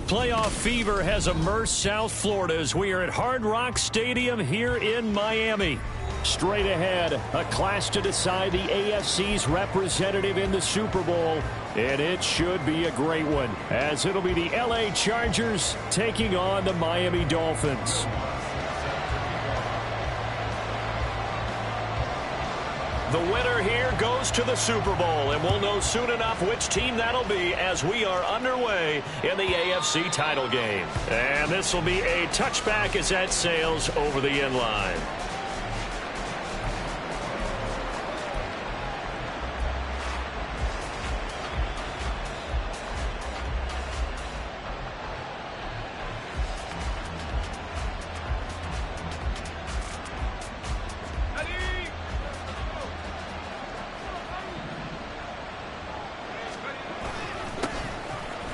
Playoff fever has immersed South Florida as we are at Hard Rock Stadium here in Miami. Straight ahead, a clash to decide the AFC's representative in the Super Bowl. And it should be a great one, as it'll be the LA Chargers taking on the Miami Dolphins. The winner here goes to the Super Bowl, and we'll know soon enough which team that'll be as we are underway in the AFC title game. And this will be a touchback as that sails over the end line.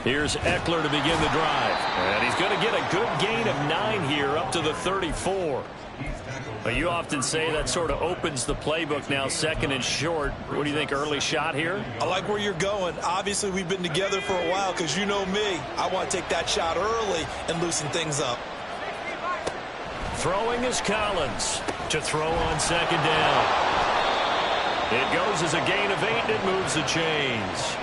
Here's Eckler to begin the drive. And he's going to get a good gain of 9 here up to the 34. But you often say that sort of opens the playbook now, second and short. What do you think, early shot here? I like where you're going. Obviously, we've been together for a while because you know me. I want to take that shot early and loosen things up. Throwing is Collins to throw on second down. It goes as a gain of 8 and it moves the chains.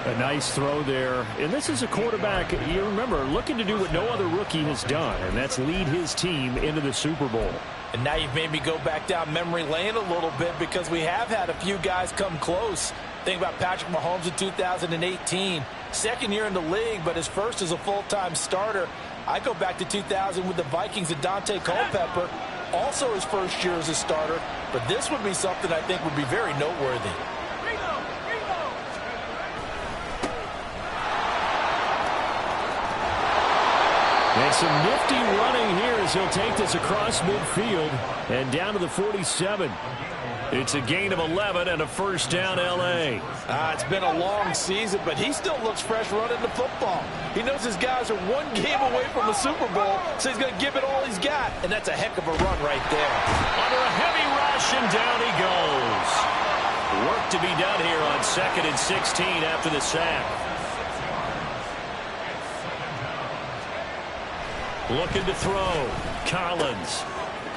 A nice throw there. And this is a quarterback, you remember, looking to do what no other rookie has done, and that's lead his team into the Super Bowl. And now you've made me go back down memory lane a little bit because we have had a few guys come close. Think about Patrick Mahomes in 2018. Second year in the league, but his first as a full-time starter. I go back to 2000 with the Vikings and Dante Culpepper. Also his first year as a starter. But this would be something I think would be very noteworthy. And some nifty running here as he'll take this across midfield and down to the 47. It's a gain of 11 and a first down L.A. It's been a long season, but he still looks fresh running the football. He knows his guys are one game away from the Super Bowl, so he's going to give it all he's got. And that's a heck of a run right there. Under a heavy rush, and down he goes. Work to be done here on 2nd and 16 after the sack. Looking to throw. Collins.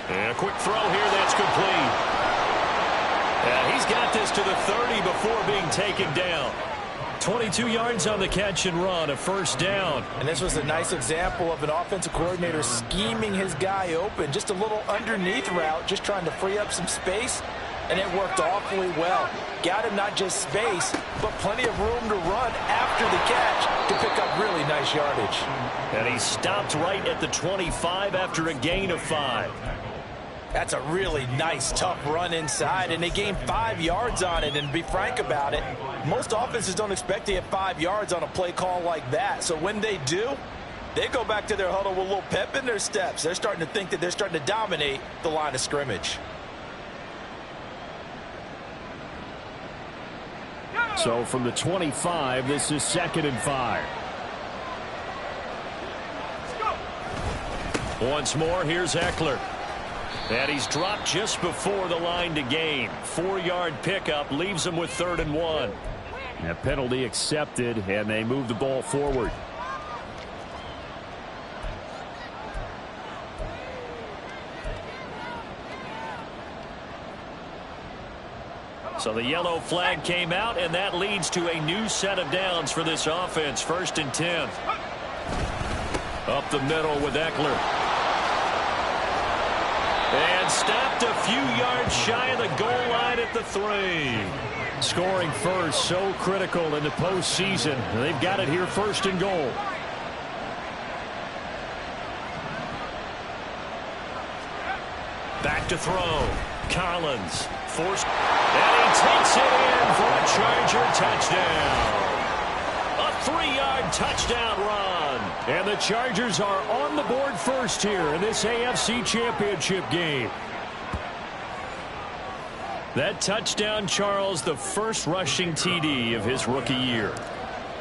And a quick throw here that's complete. And he's got this to the 30 before being taken down. 22 yards on the catch and run, a first down. And this was a nice example of an offensive coordinator scheming his guy open. Just a little underneath route, just trying to free up some space. And it worked awfully well. Got him not just space, but plenty of room to run after the catch to pick up really nice yardage. And he stopped right at the 25 after a gain of 5. That's a really nice, tough run inside, and they gained 5 yards on it. And to be frank about it, most offenses don't expect to get 5 yards on a play call like that. So when they do, they go back to their huddle with a little pep in their steps. They're starting to think that they're starting to dominate the line of scrimmage. So from the 25, this is 2nd and 5. Once more, here's Eckler. And he's dropped just before the line to gain. 4-yard pickup leaves him with 3rd and 1. A penalty accepted, and they move the ball forward. So the yellow flag came out, and that leads to a new set of downs for this offense. 1st and 10. Up the middle with Eckler. And stopped a few yards shy of the goal line at the 3. Scoring first, so critical in the postseason. They've got it here, 1st and goal. Back to throw. Collins forced, and he takes it in for a Charger touchdown. A 3-yard touchdown run. And the Chargers are on the board first here in this AFC Championship game. That touchdown, Charles, the first rushing TD of his rookie year.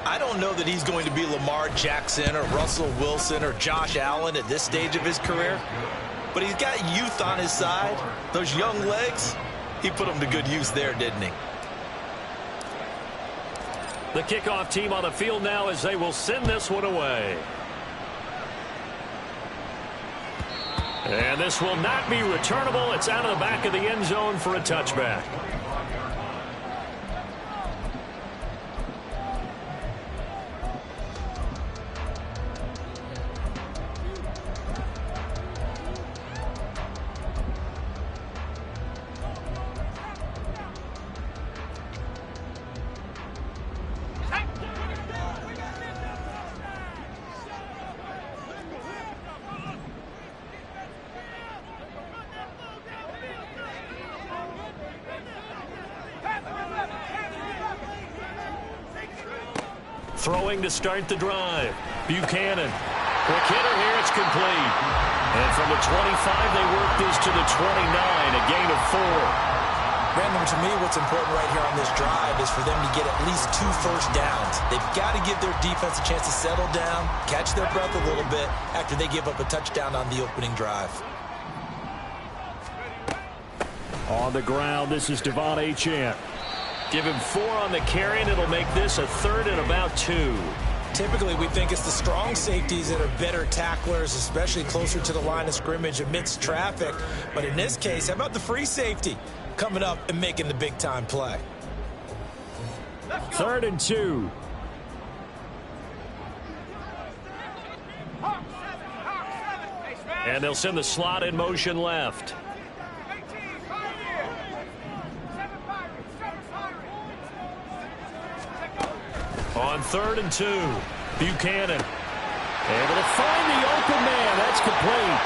I don't know that he's going to be Lamar Jackson or Russell Wilson or Josh Allen at this stage of his career. But he's got youth on his side. Those young legs, he put them to good use there, didn't he? The kickoff team on the field now as they will send this one away. And this will not be returnable. It's out of the back of the end zone for a touchback. Throwing to start the drive. Buchanan. Quick hitter here. It's complete. And from the 25, they work this to the 29, a gain of 4. Brandon, to me, what's important right here on this drive is for them to get at least 2 first downs. They've got to give their defense a chance to settle down, catch their breath a little bit after they give up a touchdown on the opening drive. On the ground, this is Devon Achane. Give him 4 on the carry, and it'll make this a 3rd and about 2. Typically, we think it's the strong safeties that are better tacklers, especially closer to the line of scrimmage amidst traffic. But in this case, how about the free safety coming up and making the big-time play? 3rd and 2. And they'll send the slot in motion left. On 3rd and 2, Buchanan able to find the open man. That's complete.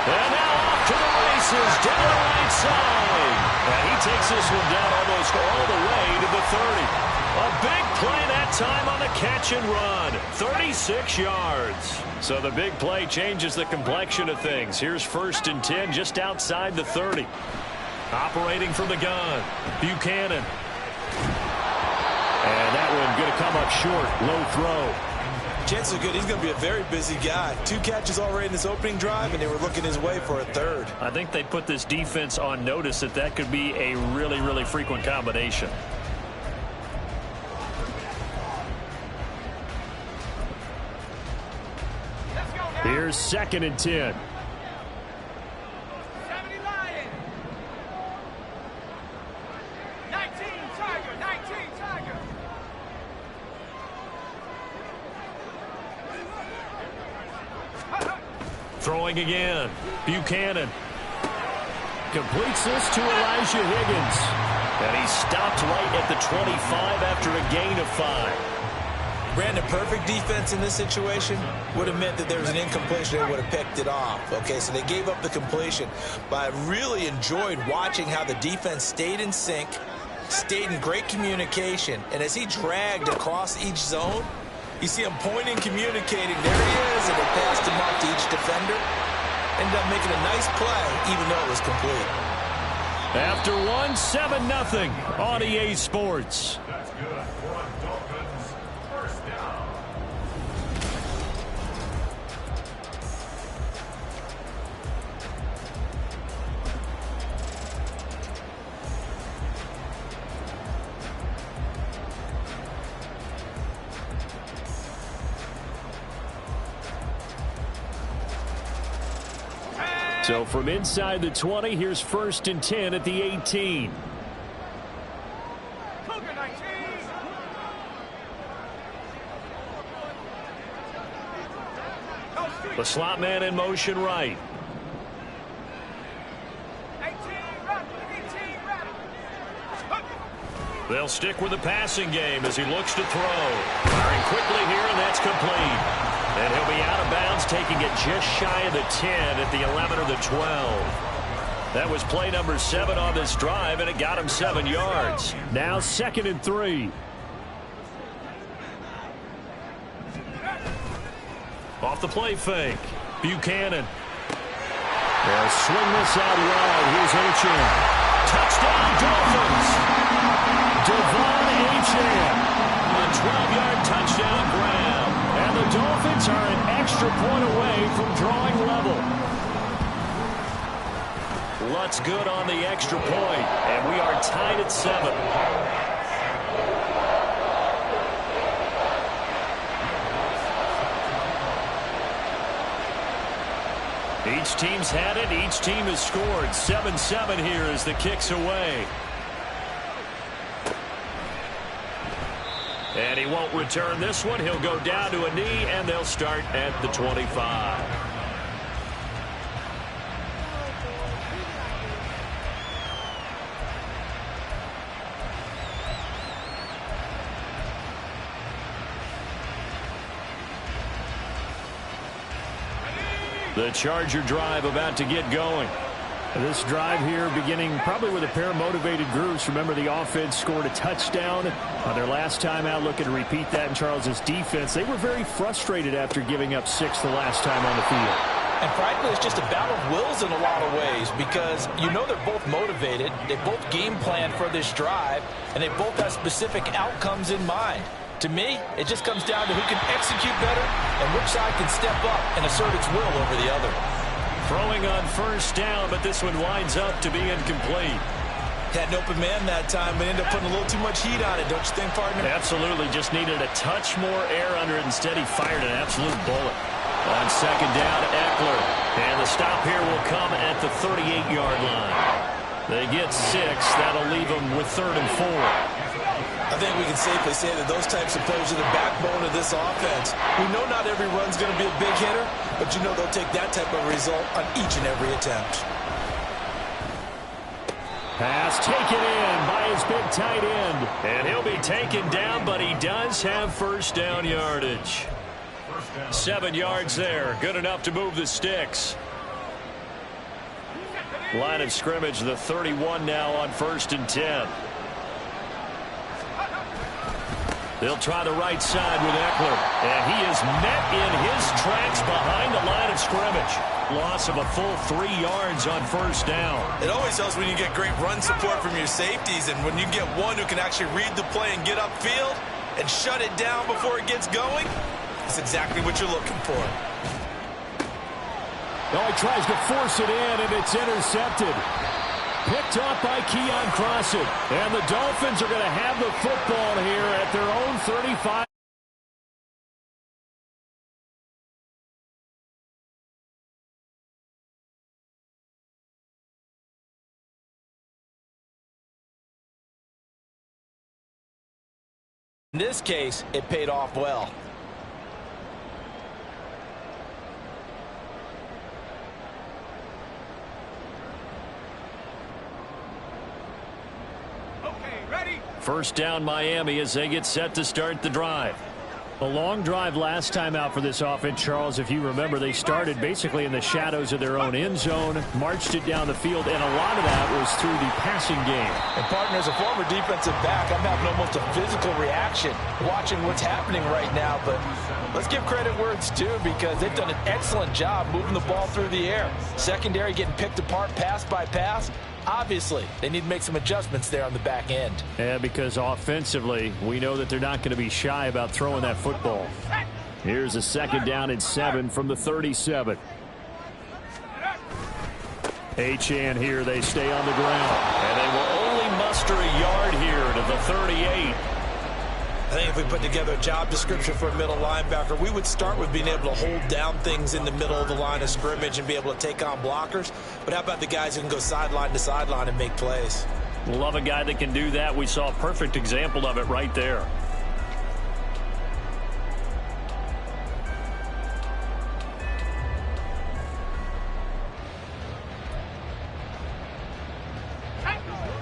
And now off to the races down the right side. And he takes this one down almost all the way to the 30. A big play that time on the catch and run. 36 yards. So the big play changes the complexion of things. Here's 1st and 10 just outside the 30. Operating from the gun, Buchanan. And that one going to come up short. Low throw. Chances are good. He's going to be a very busy guy. 2 catches already in this opening drive, and they were looking his way for a 3rd. I think they put this defense on notice that could be a really, really frequent combination. Here's 2nd and 10. Throwing again. Buchanan completes this to Elijah Higgins. And he stopped right at the 25 after a gain of 5. Brandon, perfect defense in this situation would have meant that there was an incompletion. They would have picked it off. Okay, so they gave up the completion. But I really enjoyed watching how the defense stayed in sync, stayed in great communication. And as he dragged across each zone, you see him pointing, communicating. There he is, and they passed him off to each defender. Ended up making a nice play, even though it was complete. After 7-0 on EA Sports. That's good. Dolphins, first down. So from inside the 20, here's 1st and 10 at the 18. The slot man in motion right. They'll stick with the passing game as he looks to throw. Firing quickly here, and that's complete. And he'll be out of bounds, taking it just shy of the 10 at the 11 or the 12. That was play number 7 on this drive, and it got him 7 yards. Now 2nd and 3. Off the play fake. Buchanan. They'll swing this out wide. Here's Achane. Touchdown, Dolphins. Devon Achane. A 12-yard touchdown grab. And the Dolphins are an extra point away from drawing level. Lutz good on the extra point. And we are tied at 7. Each team's had it. Each team has scored. 7-7 here as the kick's away. And he won't return this one. He'll go down to a knee, and they'll start at the 25. The Charger drive about to get going. This drive here beginning probably with a pair of motivated groups. Remember, the offense scored a touchdown on their last time out. Looking to repeat that in Charles's defense. They were very frustrated after giving up 6 the last time on the field. And frankly, it's just a battle of wills in a lot of ways because you know they're both motivated. They both game plan for this drive, and they both have specific outcomes in mind. To me, it just comes down to who can execute better and which side can step up and assert its will over the other. Throwing on first down, but this one winds up to be incomplete. Had an open man that time, but ended up putting a little too much heat on it, don't you think, partner? Absolutely. Just needed a touch more air under it. Instead, he fired an absolute bullet. On second down, Eckler. And the stop here will come at the 38-yard line. They get 6. That'll leave them with 3rd and 4. I think we can safely say that those types of plays are the backbone of this offense. We know not every run's going to be a big hitter, but you know they'll take that type of result on each and every attempt. Pass taken in by his big tight end. And he'll be taken down, but he does have first down yardage. 7 yards there. Good enough to move the sticks. Line of scrimmage, the 31 now on 1st and 10. They'll try the right side with Eckler. And he is met in his tracks behind the line of scrimmage. Loss of a full 3 yards on first down. It always helps when you get great run support from your safeties, and when you get one who can actually read the play and get upfield and shut it down before it gets going, that's exactly what you're looking for. Oh, he tries to force it in, and it's intercepted. Picked off by Keon Crossett. And the Dolphins are going to have the football here at their own 35. In this case, it paid off well. First down Miami as they get set to start the drive. A long drive last time out for this offense, Charles. If you remember, they started basically in the shadows of their own end zone, marched it down the field, and a lot of that was through the passing game. And partner, as a former defensive back, I'm having almost a physical reaction watching what's happening right now. But let's give credit where it's due because they've done an excellent job moving the ball through the air. Secondary getting picked apart pass by pass. Obviously, they need to make some adjustments there on the back end. Yeah, because offensively, we know that they're not going to be shy about throwing that football. Here's a 2nd down and 7 from the 37. Achane here, they stay on the ground. And they will only muster a yard here to the 38. I think if we put together a job description for a middle linebacker, we would start with being able to hold down things in the middle of the line of scrimmage and be able to take on blockers. But how about the guys who can go sideline to sideline and make plays? Love a guy that can do that. We saw a perfect example of it right there.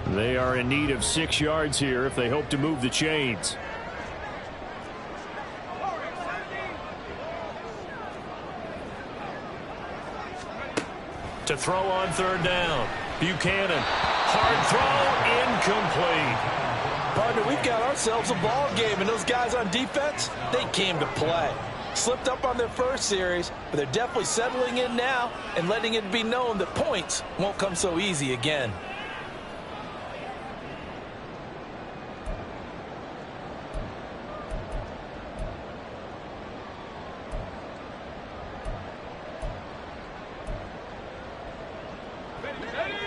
They are in need of 6 yards here if they hope to move the chains. To throw on 3rd down. Buchanan. Hard throw. Incomplete. Partner, we've got ourselves a ball game, and those guys on defense, they came to play. Slipped up on their first series, but they're definitely settling in now and letting it be known that points won't come so easy again.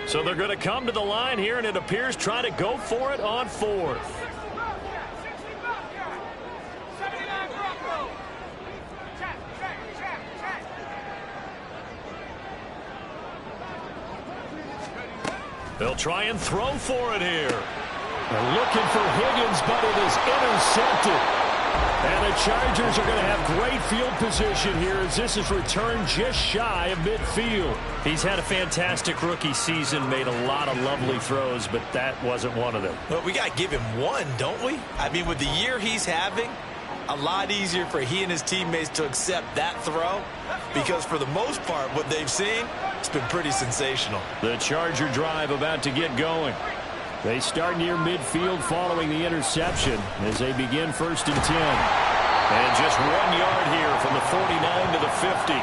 So they're going to come to the line here, and it appears try to go for it on 4th. They'll try and throw for it here. They're looking for Higgins, but it is intercepted. And the Chargers are going to have great field position here as this is returned just shy of midfield. He's had a fantastic rookie season, made a lot of lovely throws, but that wasn't one of them. Well, we got to give him one, don't we? I mean, with the year he's having, a lot easier for he and his teammates to accept that throw because for the most part, what they've seen, it's been pretty sensational. The Charger drive about to get going. They start near midfield following the interception as they begin 1st and 10. And just 1 yard here from the 49 to the 50.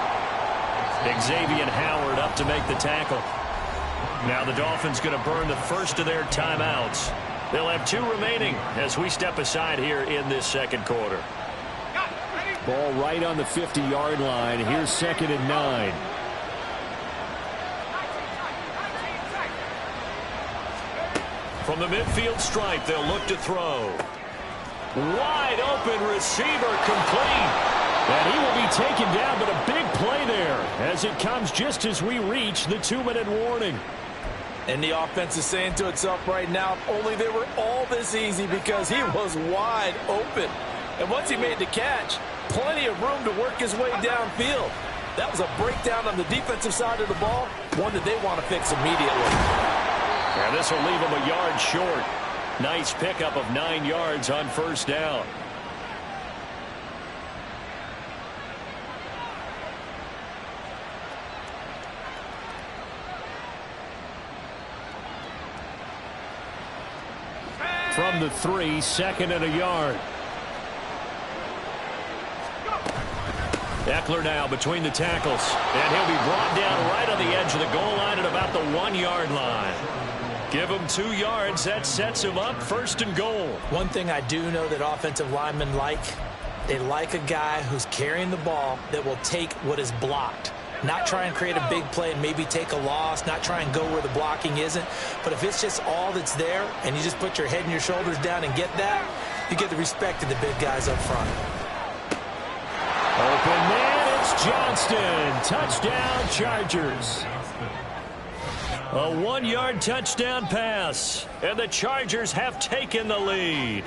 Xavier Howard up to make the tackle. Now the Dolphins going to burn the first of their timeouts. They'll have 2 remaining as we step aside here in this second quarter. Ball right on the 50-yard line. Here's 2nd and 9. From the midfield stripe, they'll look to throw. Wide open receiver complete. And he will be taken down, but a big play there as it comes just as we reach the 2-minute warning. And the offense is saying to itself right now, if only they were all this easy because he was wide open. And once he made the catch, plenty of room to work his way downfield. That was a breakdown on the defensive side of the ball, one that they want to fix immediately. And this will leave him a yard short. Nice pickup of 9 yards on 1st down. From the 3, 2nd and a yard. Eckler now between the tackles. And he'll be brought down right on the edge of the goal line at about the 1-yard line. Give him 2 yards. That sets him up 1st and goal. One thing I do know that offensive linemen like, they like a guy who's carrying the ball that will take what is blocked. Not try and create a big play and maybe take a loss, not try and go where the blocking isn't. But if it's just all that's there and you just put your head and your shoulders down and get that, you get the respect of the big guys up front. Open man, it's Johnston. Touchdown, Chargers. A 1-yard touchdown pass, and the Chargers have taken the lead.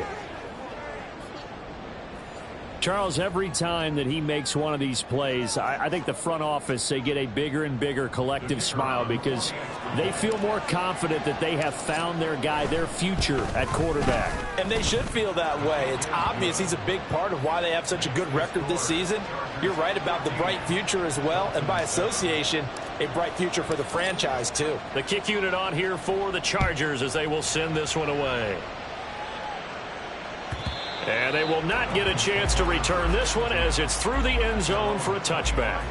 Charles, every time that he makes one of these plays, I think the front office, they get a bigger and bigger collective smile because they feel more confident that they have found their guy, their future at quarterback. And they should feel that way. It's obvious he's a big part of why they have such a good record this season. You're right about the bright future as well, and by association, a bright future for the franchise too. The kick unit on here for the Chargers as they will send this one away. And they will not get a chance to return this one as it's through the end zone for a touchback.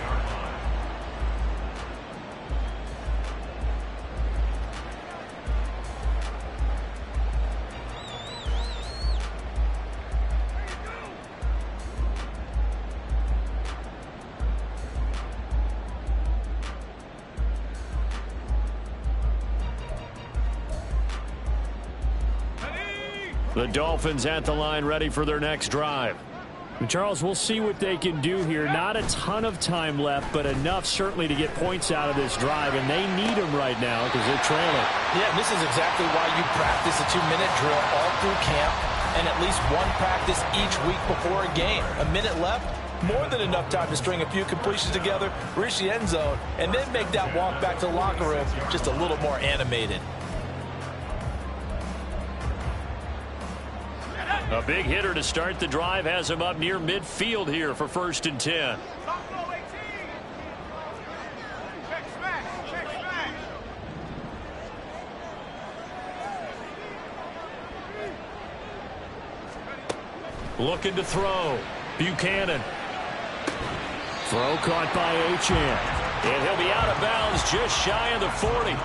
The Dolphins at the line ready for their next drive. And Charles, we'll see what they can do here. Not a ton of time left, but enough certainly to get points out of this drive, and they need them right now because they're trailing. Yeah, this is exactly why you practice a 2-minute drill all through camp and at least one practice each week before a game. A minute left, more than enough time to string a few completions together, reach the end zone, and then make that walk back to the locker room just a little more animated. A big hitter to start the drive has him up near midfield here for 1st and 10. Looking to throw. Buchanan. Throw caught by Achane. And he'll be out of bounds just shy of the 40.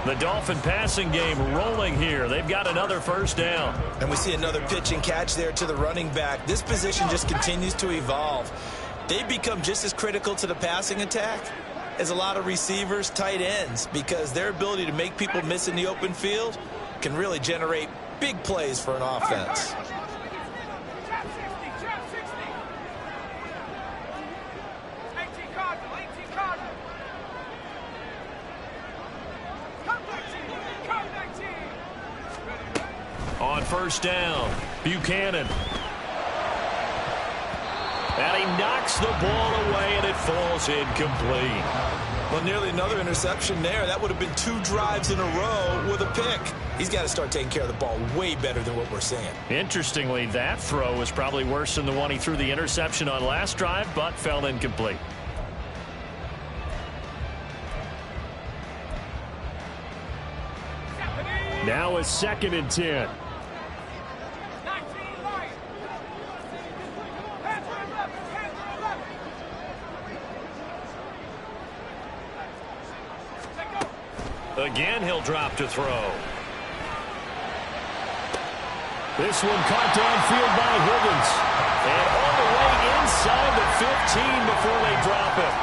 The Dolphin passing game rolling here. They've got another 1st down. And we see another pitch and catch there to the running back. This position just continues to evolve. They become just as critical to the passing attack as a lot of receivers, tight ends, because their ability to make people miss in the open field can really generate big plays for an offense. first down. Buchanan. And he knocks the ball away, and it falls incomplete. Well, nearly another interception there. That would have been 2 drives in a row with a pick. He's got to start taking care of the ball way better than what we're seeing. Interestingly, that throw was probably worse than the one he threw the interception on last drive, but fell incomplete. Now a 2nd and 10. Again, he'll drop to throw. This one caught downfield by Higgins. And all the way inside the 15 before they drop it.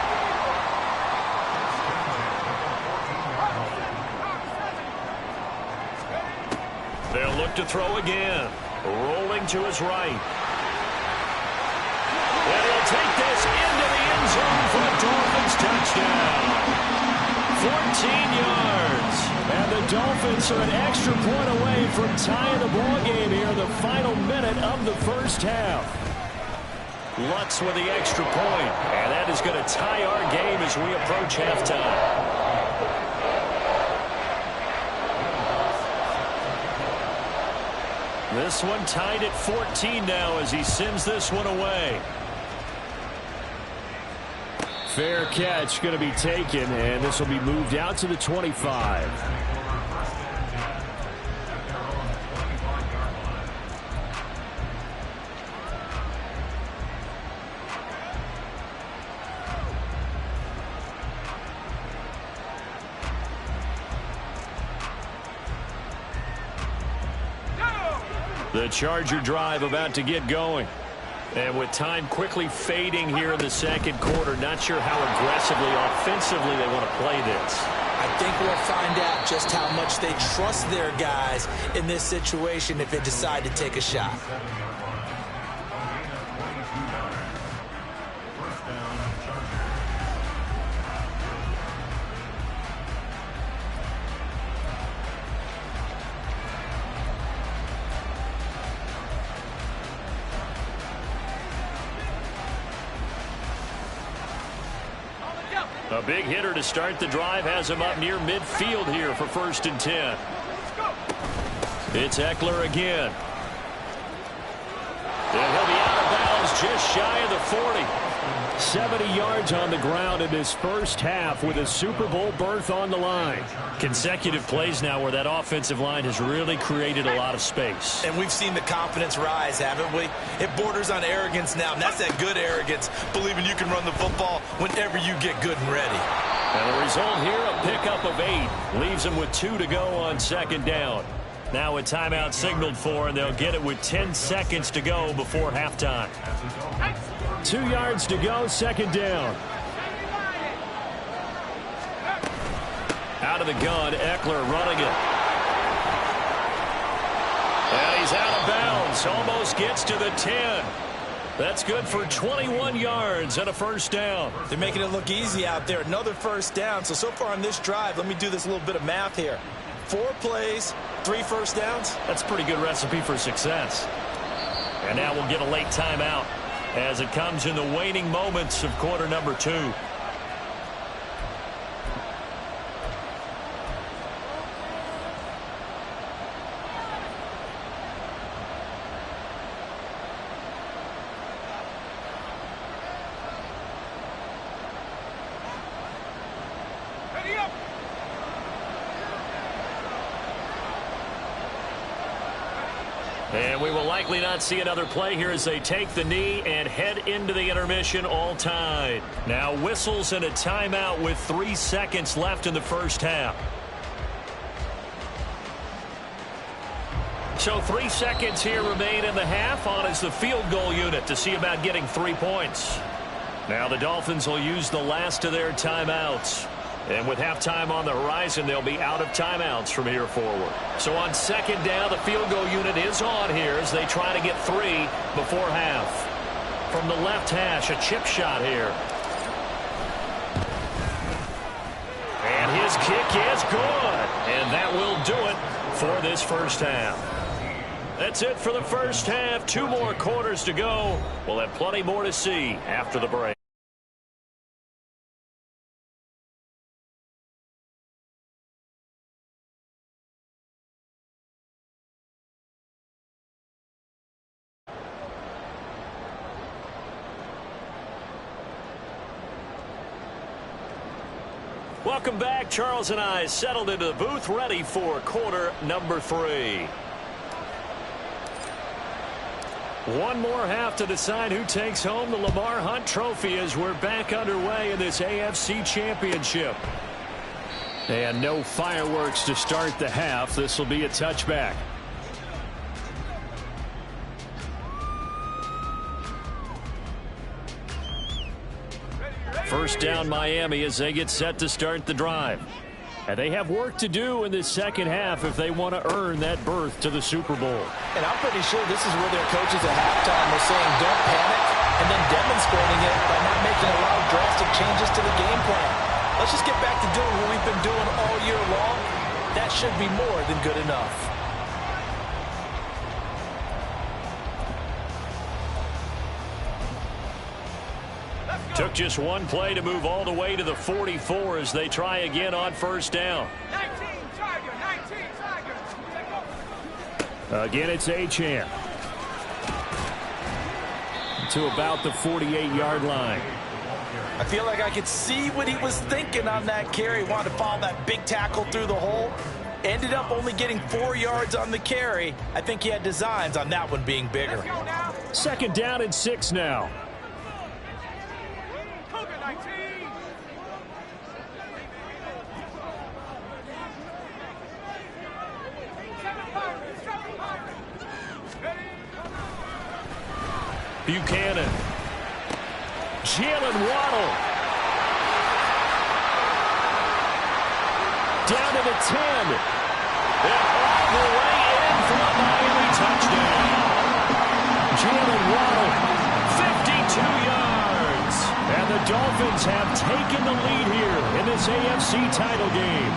They'll look to throw again. Rolling to his right. And he'll take this into the end zone for a Dolphins touchdown. 14 yards. And the Dolphins are an extra point away from tying the ball game here in the final minute of the first half. Lutz with the extra point. And that is going to tie our game as we approach halftime. This one tied at 14 now as he sends this one away. Fair catch going to be taken, and this will be moved out to the 25. The Charger drive about to get going. And with time quickly fading here in the second quarter, not sure how aggressively, offensively they want to play this. I think we'll find out just how much they trust their guys in this situation if they decide to take a shot. A big hitter to start the drive has him up near midfield here for 1st and 10. It's Eckler again. And he'll be out of bounds just shy of the 40. 70 yards on the ground in this first half with a Super Bowl berth on the line. Consecutive plays now where that offensive line has really created a lot of space. And we've seen the confidence rise, haven't we? It borders on arrogance now, and that's that good arrogance, believing you can run the football whenever you get good and ready. And the result here, a pickup of 8. Leaves them with 2 to go on 2nd down. Now a timeout signaled for, and they'll get it with 10 seconds to go before halftime. 2 yards to go, 2nd down. Out of the gun, Eckler running it. And he's out of bounds, almost gets to the 10. That's good for 21 yards and a 1st down. They're making it look easy out there. Another 1st down. So far on this drive, let me do this little bit of math here. 4 plays, 3 1st downs. That's a pretty good recipe for success. And now we'll get a late timeout as it comes in the waning moments of quarter number 2. And we will likely not see another play here as they take the knee and head into the intermission all tied. Now whistles and a timeout with 3 seconds left in the first half. So 3 seconds here remain in the half. On is the field goal unit to see about getting 3 points. Now the Dolphins will use the last of their timeouts. And with halftime on the horizon, they'll be out of timeouts from here forward. So on 2nd down, the field goal unit is on here as they try to get 3 before half. From the left hash, a chip shot here. And his kick is good. And that will do it for this first half. That's it for the first half. 2 more quarters to go. We'll have plenty more to see after the break. Welcome back. Charles and I settled into the booth, ready for quarter number 3. One more half to decide who takes home the Lamar Hunt Trophy as we're back underway in this AFC Championship. And no fireworks to start the half. This will be a touchback. First down Miami as they get set to start the drive. And they have work to do in this second half if they want to earn that berth to the Super Bowl. And I'm pretty sure this is where their coaches at halftime were saying don't panic and then demonstrating it by not making a lot of drastic changes to the game plan. Let's just get back to doing what we've been doing all year long. That should be more than good enough. Took just one play to move all the way to the 44 as they try again on first down. 19 Tiger. Again, it's Achane. To about the 48-yard line. I feel like I could see what he was thinking on that carry. Wanted to follow that big tackle through the hole. Ended up only getting 4 yards on the carry. I think he had designs on that one being bigger. Second down and 6 now. Buchanan. Jalen Waddle. Down to the 10. And all the way in for a Miami touchdown. Jalen Waddle, 52 yards. And the Dolphins have taken the lead here in this AFC title game.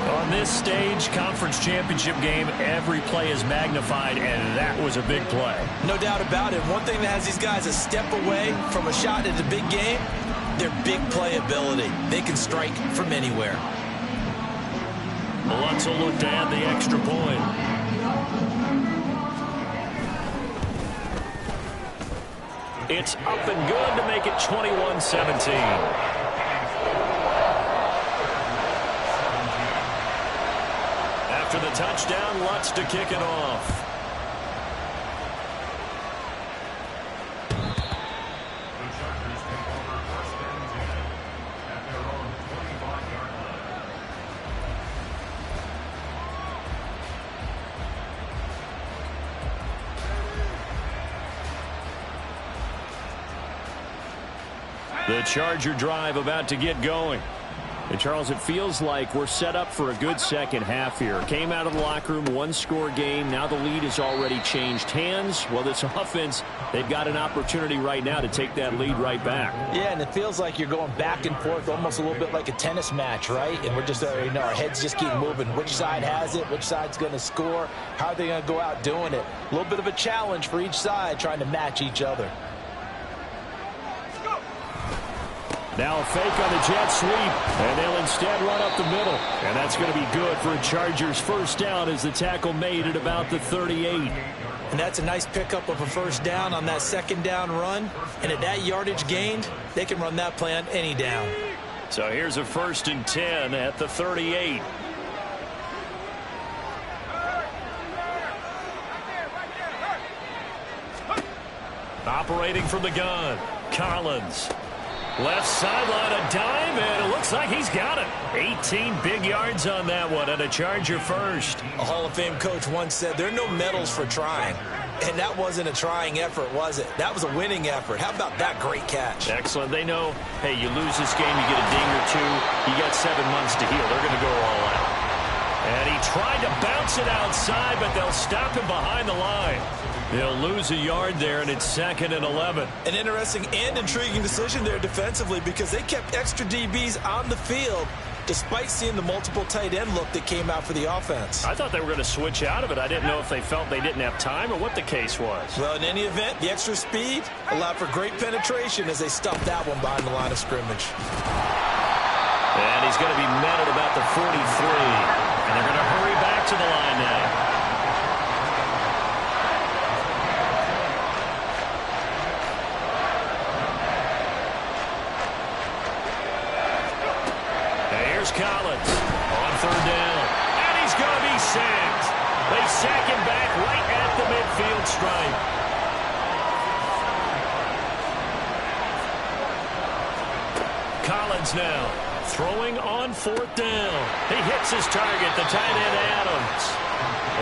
On this stage, conference championship game, every play is magnified, and that was a big play. No doubt about it. One thing that has these guys a step away from a shot at the big game, their big play ability. They can strike from anywhere. Lutz will look to add the extra point. It's up and good to make it 21-17. After the touchdown, Lutz to kick it off. The Charger drive about to get going. And Charles, it feels like we're set up for a good second half here. Came out of the locker room, 1-score game. Now the lead has already changed hands. Well, this offense, they've got an opportunity right now to take that lead right back. Yeah, and it feels like you're going back and forth almost a little bit like a tennis match, right? And we're just, our heads just keep moving. Which side has it? Which side's going to score? How are they going to go out doing it? A little bit of a challenge for each side trying to match each other. Now a fake on the jet sweep, and they'll instead run up the middle. And that's going to be good for a Chargers first down as the tackle made at about the 38. And that's a nice pickup of a first down on that second down run. And at that yardage gained, they can run that play on any down. So here's a 1st and 10 at the 38. Operating from the gun, Collins. Left sideline, a dive, and it looks like he's got it. 18 big yards on that one, and a Charger first. A Hall of Fame coach once said there are no medals for trying. And that wasn't a trying effort, was it? That was a winning effort. How about that great catch? Excellent. They know, hey, you lose this game, you get a ding or two. You got 7 months to heal. They're going to go all out. And he tried to bounce it outside, but they'll stop him behind the line. He'll lose a yard there, and it's 2nd and 11. An interesting and intriguing decision there defensively because they kept extra DBs on the field despite seeing the multiple tight end look that came out for the offense. I thought they were going to switch out of it. I didn't know if they felt they didn't have time or what the case was. Well, in any event, the extra speed allowed for great penetration as they stuffed that one behind the line of scrimmage. And he's going to be met at about the 43. And they're going to hurry back to the line now. Collins on 3rd down. And he's going to be sacked. They sack him back right at the midfield stripe. Collins now throwing on 4th down. He hits his target, the tight end Adams.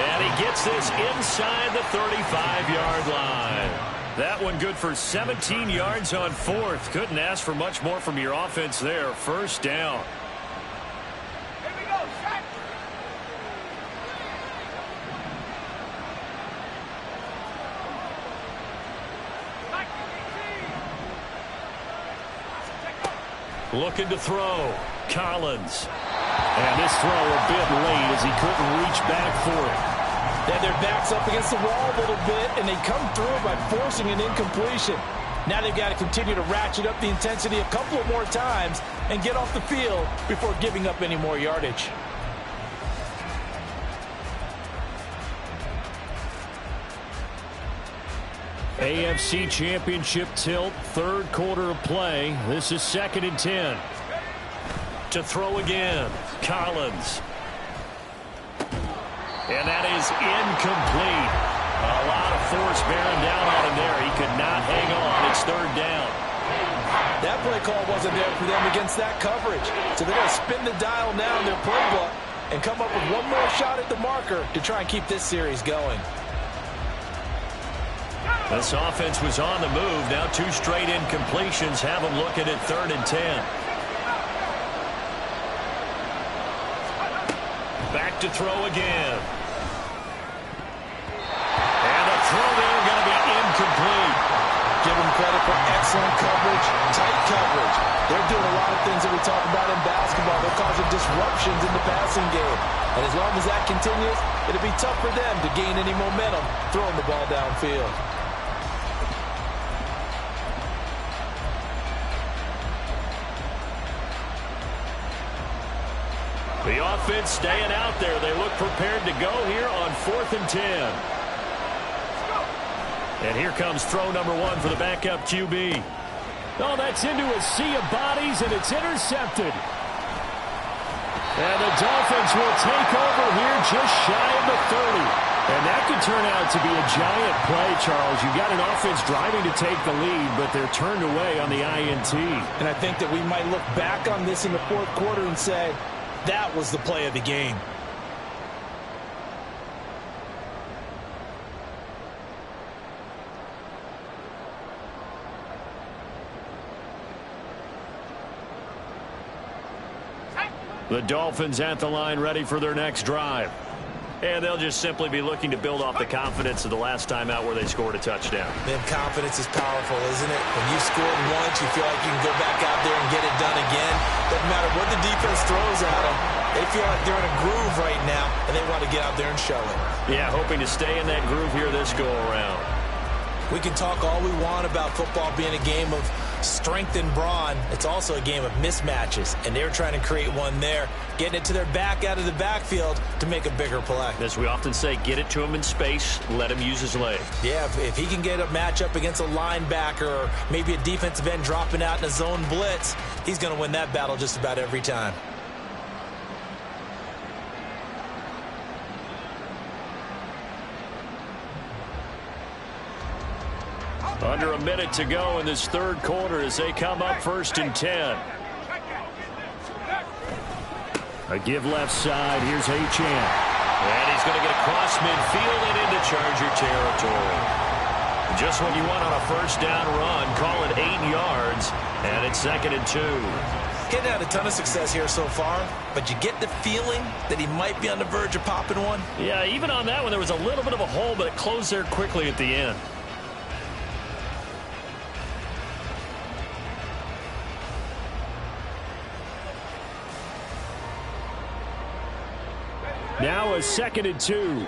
And he gets this inside the 35-yard line. That one good for 17 yards on 4th. Couldn't ask for much more from your offense there. 1st down. Looking to throw. Collins. And this throw a bit late as he couldn't reach back for it. Then their backs up against the wall a little bit, and they come through by forcing an incompletion. Now they've got to continue to ratchet up the intensity a couple of more times and get off the field before giving up any more yardage. AFC Championship tilt, 3rd quarter of play. This is 2nd and 10. To throw again, Collins. And that is incomplete. A lot of force bearing down on him there. He could not hang on. It's 3rd down. That play call wasn't there for them against that coverage. So they're going to spin the dial now in their playbook and come up with one more shot at the marker to try and keep this series going. This offense was on the move. Now 2 straight incompletions have them looking at 3rd and 10. Back to throw again. And the throw there going to be incomplete. Give them credit for excellent coverage, tight coverage. They're doing a lot of things that we talk about in basketball. They're causing disruptions in the passing game. And as long as that continues, it'll be tough for them to gain any momentum throwing the ball downfield. The offense staying out there. They look prepared to go here on 4th and 10. And here comes throw number 1 for the backup QB. Oh, that's into a sea of bodies, and it's intercepted. And the Dolphins will take over here just shy of the 30. And that could turn out to be a giant play, Charles. You've got an offense driving to take the lead, but they're turned away on the INT. And I think that we might look back on this in the 4th quarter and say, that was the play of the game. The Dolphins at the line ready for their next drive. And they'll just simply be looking to build off the confidence of the last time out where they scored a touchdown. Man, confidence is powerful, isn't it? When you scored once, you feel like you can go back out there and get it done again. Doesn't matter what the defense throws at them. They feel like they're in a groove right now, and they want to get out there and show it. Yeah, hoping to stay in that groove here this go-around. We can talk all we want about football being a game of strength and brawn. It's also a game of mismatches, and they're trying to create one there, getting it to their back out of the backfield to make a bigger play. As we often say, get it to him in space, let him use his leg. Yeah, if he can get a matchup against a linebacker or maybe a defensive end dropping out in a zone blitz, he's going to win that battle just about every time. Under a minute to go in this 3rd quarter as they come up 1st and 10. A give left side. Here's Achane. And he's going to get across midfield and into Charger territory. Just what you want on a 1st down run. Call it 8 yards. And it's 2nd and 2. He hasn't had a ton of success here so far, but you get the feeling that he might be on the verge of popping one. Yeah, even on that one, there was a little bit of a hole, but it closed there quickly at the end. Now a 2nd and 2.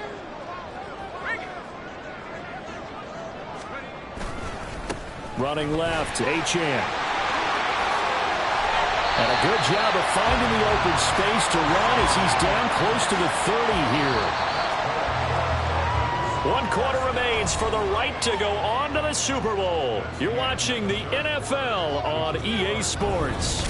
Running left, Achane. And a good job of finding the open space to run as he's down close to the 30 here. 1 quarter remains for the right to go on to the Super Bowl. You're watching the NFL on EA Sports.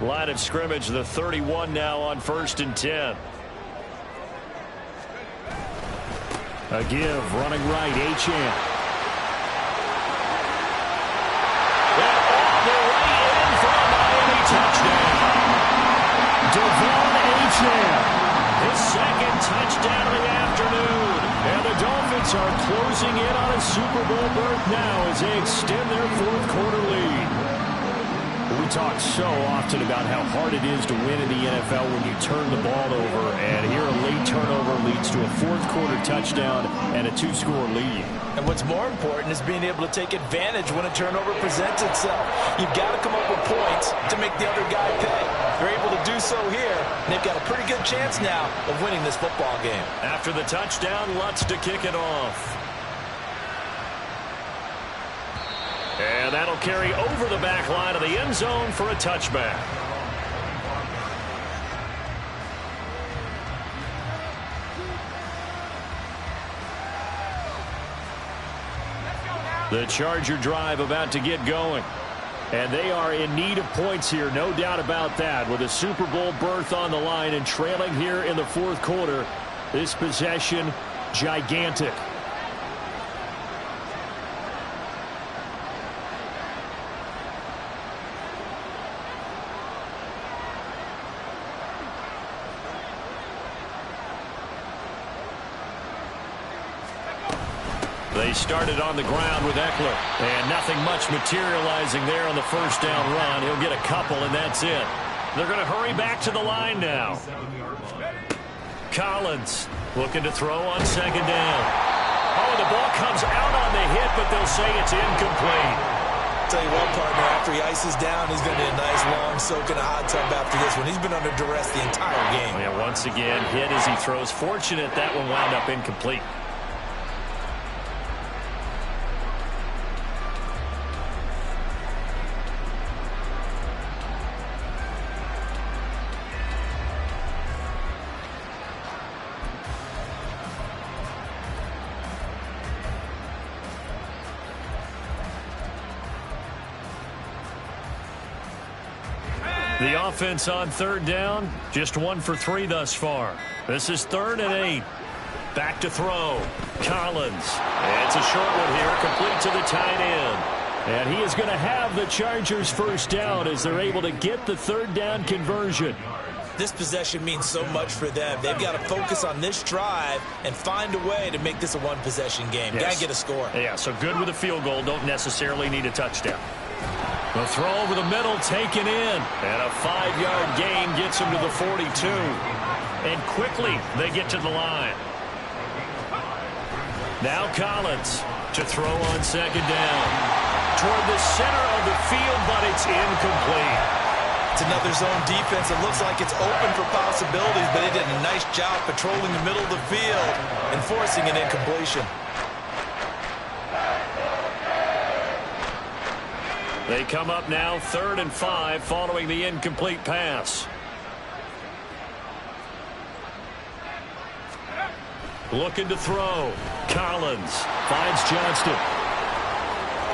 Line of scrimmage, the 31 now on 1st and 10. A give, running right, Achane. And all the way in for a Miami touchdown. Devon Achane, his 2nd touchdown of the afternoon. And the Dolphins are closing in on a Super Bowl berth now as they extend their 4th quarter lead. We talk so often about how hard it is to win in the NFL when you turn the ball over, and here a late turnover leads to a 4th quarter touchdown and a 2-score lead. And what's more important is being able to take advantage when a turnover presents itself. You've got to come up with points to make the other guy pay. They're able to do so here, and they've got a pretty good chance now of winning this football game. After the touchdown, Lutz to kick it off. And that'll carry over the back line of the end zone for a touchback. The Charger drive about to get going. And they are in need of points here, no doubt about that. With a Super Bowl berth on the line and trailing here in the 4th quarter, this possession gigantic. They started on the ground with Eckler, and nothing much materializing there on the 1st down run. He'll get a couple, and that's it. They're going to hurry back to the line now. Collins looking to throw on 2nd down. Oh, the ball comes out on the hit, but they'll say it's incomplete. Tell you what, partner, after he ices down, he's going to need a nice long soak in a hot tub after this one. He's been under duress the entire game. Yeah, once again, hit as he throws. Fortunate that one wound up incomplete. The offense on 3rd down, just 1 for 3 thus far. This is 3rd and 8. Back to throw. Collins. And it's a short one here, complete to the tight end. And he is going to have the Chargers 1st down as they're able to get the 3rd down conversion. This possession means so much for them. They've got to focus on this drive and find a way to make this a 1-possession game. Yes. Got to get a score. Yeah, so good with a field goal. Don't necessarily need a touchdown. The throw over the middle taken in. And a 5-yard gain gets him to the 42. And quickly they get to the line. Now Collins to throw on 2nd down. Toward the center of the field, but it's incomplete. It's another zone defense. It looks like it's open for possibilities, but they did a nice job patrolling the middle of the field and forcing an incompletion. They come up now 3rd and 5 following the incomplete pass. Looking to throw. Collins finds Johnston.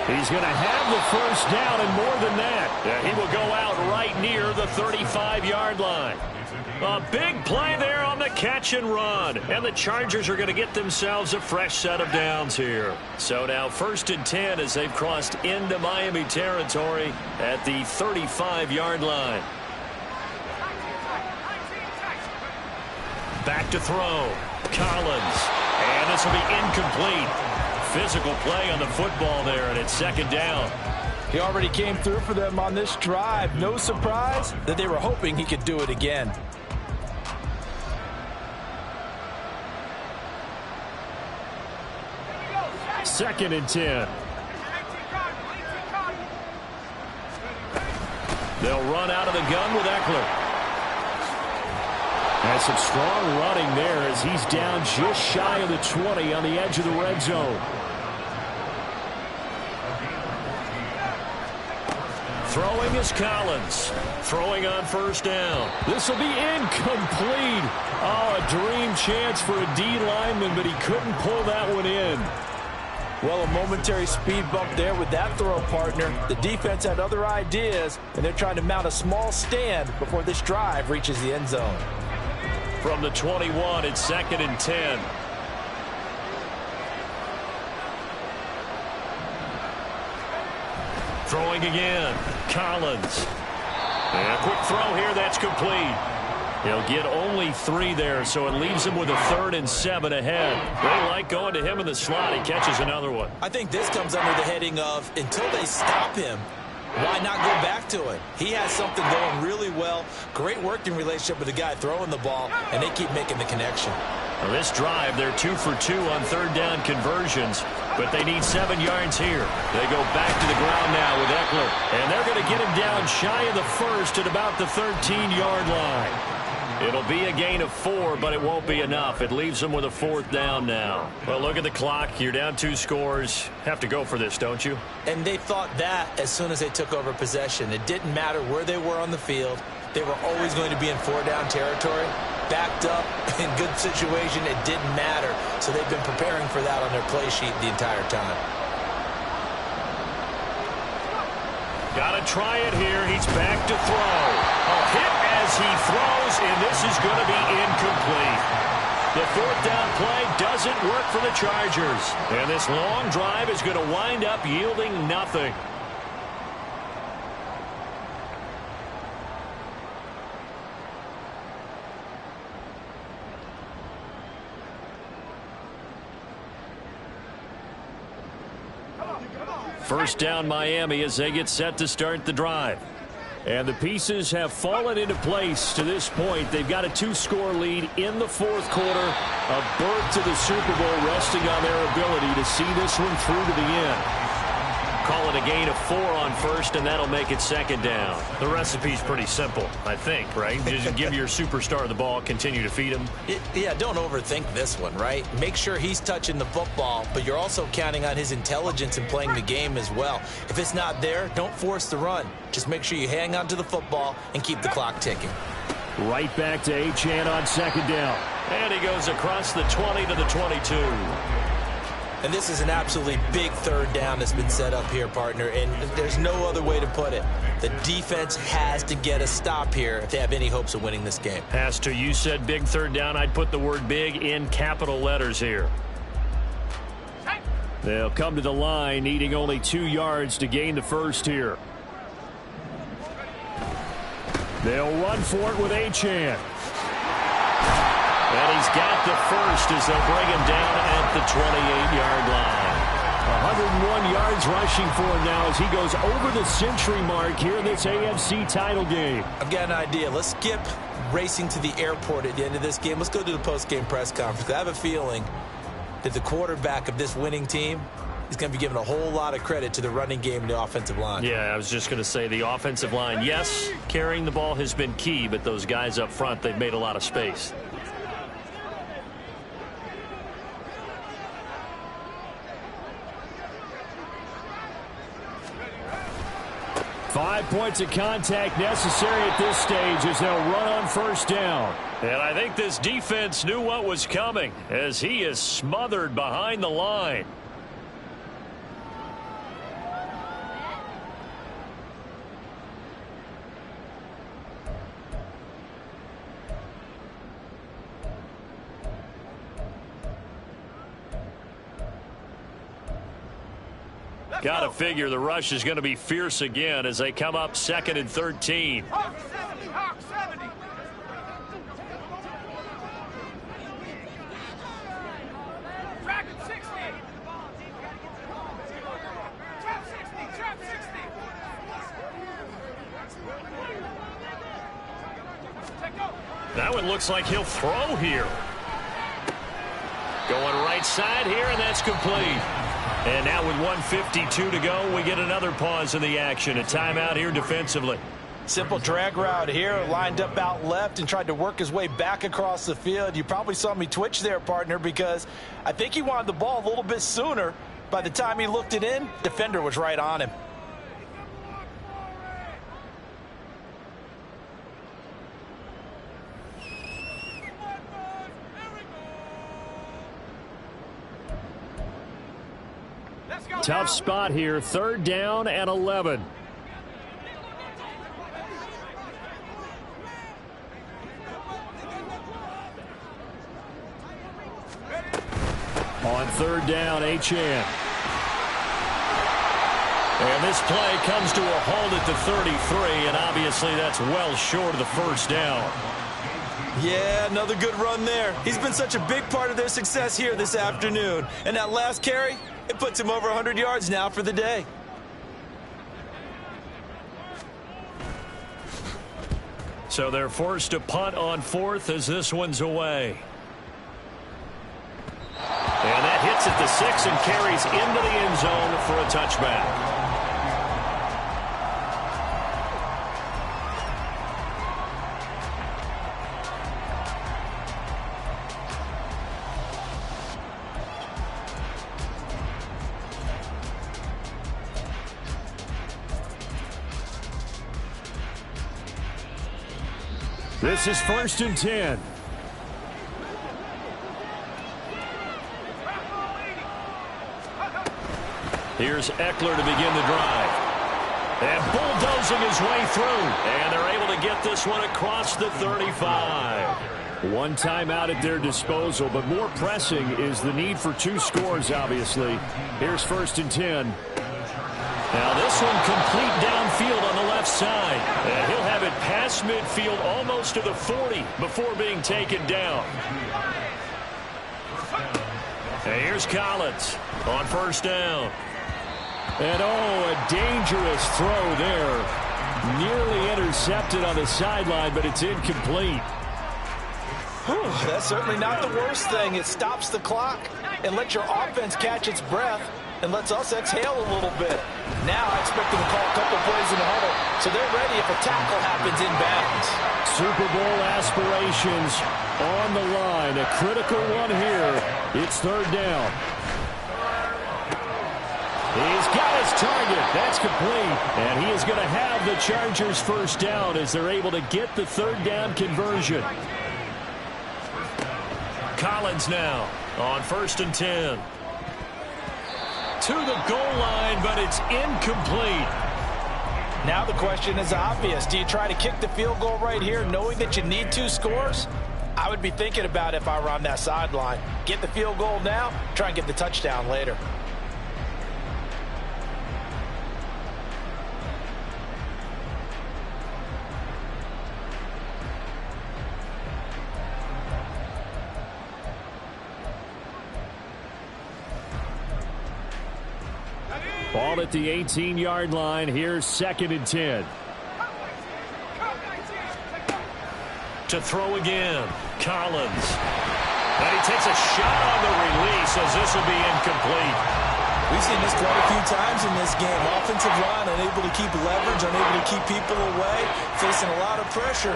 He's going to have the 1st down and more than that. He will go out right near the 35-yard line. A big play there on the catch and run. And the Chargers are going to get themselves a fresh set of downs here. So now 1st and 10 as they've crossed into Miami territory at the 35-yard line. Back to throw. Collins. And this will be incomplete. Physical play on the football there, and it's second down. He already came through for them on this drive. No surprise that they were hoping he could do it again. Second and 10. They'll run out of the gun with Eckler. And some strong running there as he's down just shy of the 20 on the edge of the red zone. Throwing is Collins. Throwing on first down. This will be incomplete. Oh, a dream chance for a D lineman, but he couldn't pull that one in. Well, a momentary speed bump there with that throw, partner. The defense had other ideas, and they're trying to mount a small stand before this drive reaches the end zone. From the 21, it's second and 10. Throwing again. Collins. And a quick throw here. That's complete. He'll get only 3 there, so it leaves him with a 3rd and 7 ahead. They like going to him in the slot. He catches another one. I think this comes under the heading of, until they stop him, why not go back to it? He has something going really well. Great working relationship with the guy throwing the ball, and they keep making the connection. Well, this drive, they're 2 for 2 on third down conversions, but they need 7 yards here. They go back to the ground now with Eckler, and they're going to get him down shy of the first at about the 13-yard line. It'll be a gain of 4, but it won't be enough. It leaves them with a 4th down now. Well, look at the clock. You're down 2 scores. Have to go for this, don't you? And they thought that as soon as they took over possession. It didn't matter where they were on the field. They were always going to be in 4-down territory. Backed up, in good situation, it didn't matter. So they've been preparing for that on their play sheet the entire time. Got to try it here. He's back to throw. A hit as he throws, and this is going to be incomplete. The 4th down play doesn't work for the Chargers. And this long drive is going to wind up yielding nothing. First down Miami as they get set to start the drive. And the pieces have fallen into place to this point. They've got a 2-score lead in the 4th quarter. A berth to the Super Bowl resting on their ability to see this one through to the end. Call it a gain of 4 on first, and that'll make it second down. The recipe's pretty simple, I think, right? Just give your superstar the ball, continue to feed him. Yeah, don't overthink this one, right? Make sure he's touching the football, but you're also counting on his intelligence in playing the game as well. If it's not there, don't force the run. Just make sure you hang on to the football and keep the clock ticking. Right back to Achane on second down. And he goes across the 20 to the 22. And this is an absolutely big 3rd down that's been set up here, partner, and there's no other way to put it. The defense has to get a stop here if they have any hopes of winning this game. Has to. You said big 3rd down. I'd put the word big in capital letters here. They'll come to the line, needing only 2 yards to gain the first here. They'll run for it with Achane. And he's got the first as they'll bring him down at the 28-yard line. 101 yards rushing for him now as he goes over the century mark here in this AFC title game. I've got an idea. Let's skip racing to the airport at the end of this game. Let's go to the post-game press conference. I have a feeling that the quarterback of this winning team is going to be given a whole lot of credit to the running game and the offensive line. Yeah, I was just going to say the offensive line. Yes, carrying the ball has been key, but those guys up front, they've made a lot of space. Five points of contact necessary at this stage as they'll run on first down. And I think this defense knew what was coming as he is smothered behind the line. Got to figure the rush is going to be fierce again as they come up 2nd and 13. Now it looks like he'll throw here. Going right side here, and that's complete. And now with 1:52 to go, we get another pause in the action. A timeout here defensively. Simple drag route here, lined up out left and tried to work his way back across the field. You probably saw me twitch there, partner, because I think he wanted the ball a little bit sooner. By the time he looked it in, defender was right on him. Tough spot here, 3rd down and 11. On 3rd down, Achane. And this play comes to a halt at the 33, and obviously that's well short of the 1st down. Yeah, another good run there. He's been such a big part of their success here this afternoon. And that last carry, it puts him over 100 yards now for the day. So they're forced to punt on 4th as this one's away. And that hits at the 6 and carries into the end zone for a touchback. This is 1st and 10. Here's Eckler to begin the drive. And bulldozing his way through. And they're able to get this one across the 35. One timeout at their disposal, but more pressing is the need for 2 scores, obviously. Here's 1st and 10. Now this one complete downfield on the left side. And he'll have it past midfield almost to the 40 before being taken down. And here's Collins on 1st down. And oh, a dangerous throw there. Nearly intercepted on the sideline, but it's incomplete. Whew, that's certainly not the worst thing. It stops the clock and lets your offense catch its breath and lets us exhale a little bit. Now I expect them to call a couple plays in the huddle, so they're ready if a tackle happens in bounds. Super Bowl aspirations on the line. A critical one here. It's 3rd down. He's got his target. That's complete. And he is going to have the Chargers 1st down as they're able to get the 3rd down conversion. Collins now on 1st and 10. To the goal line, but it's incomplete. Now the question is obvious. Do you try to kick the field goal right here knowing that you need 2 scores? I would be thinking about it if I were on that sideline. Get the field goal now, try and get the touchdown later. Ball at the 18-yard line. Here's 2nd and 10. To throw again, Collins. And he takes a shot on the release as this will be incomplete. We've seen this quite a few times in this game. Offensive line unable to keep leverage, unable to keep people away, facing a lot of pressure.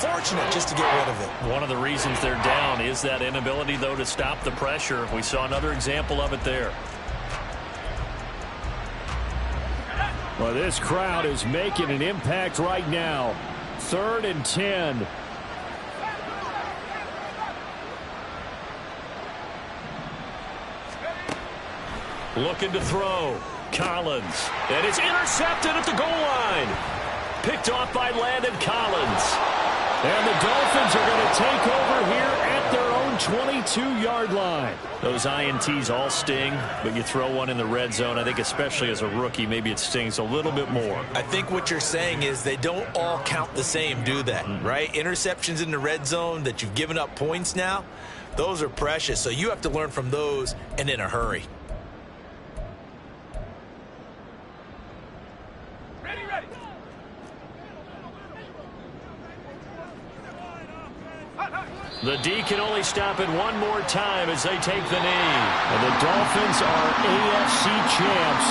Fortunate just to get rid of it. One of the reasons they're down is that inability, though, to stop the pressure. We saw another example of it there. Well, this crowd is making an impact right now. 3rd and 10. Looking to throw. Collins. And it's intercepted at the goal line. Picked off by Landon Collins. And the Dolphins are going to take over here at their own 22-yard line. Those INTs all sting, but you throw one in the red zone, I think especially as a rookie, maybe it stings a little bit more. I think what you're saying is they don't all count the same, do they? Right? Interceptions in the red zone that you've given up points now, those are precious. So you have to learn from those and in a hurry. The D can only stop it one more time as they take the knee. And the Dolphins are AFC champs.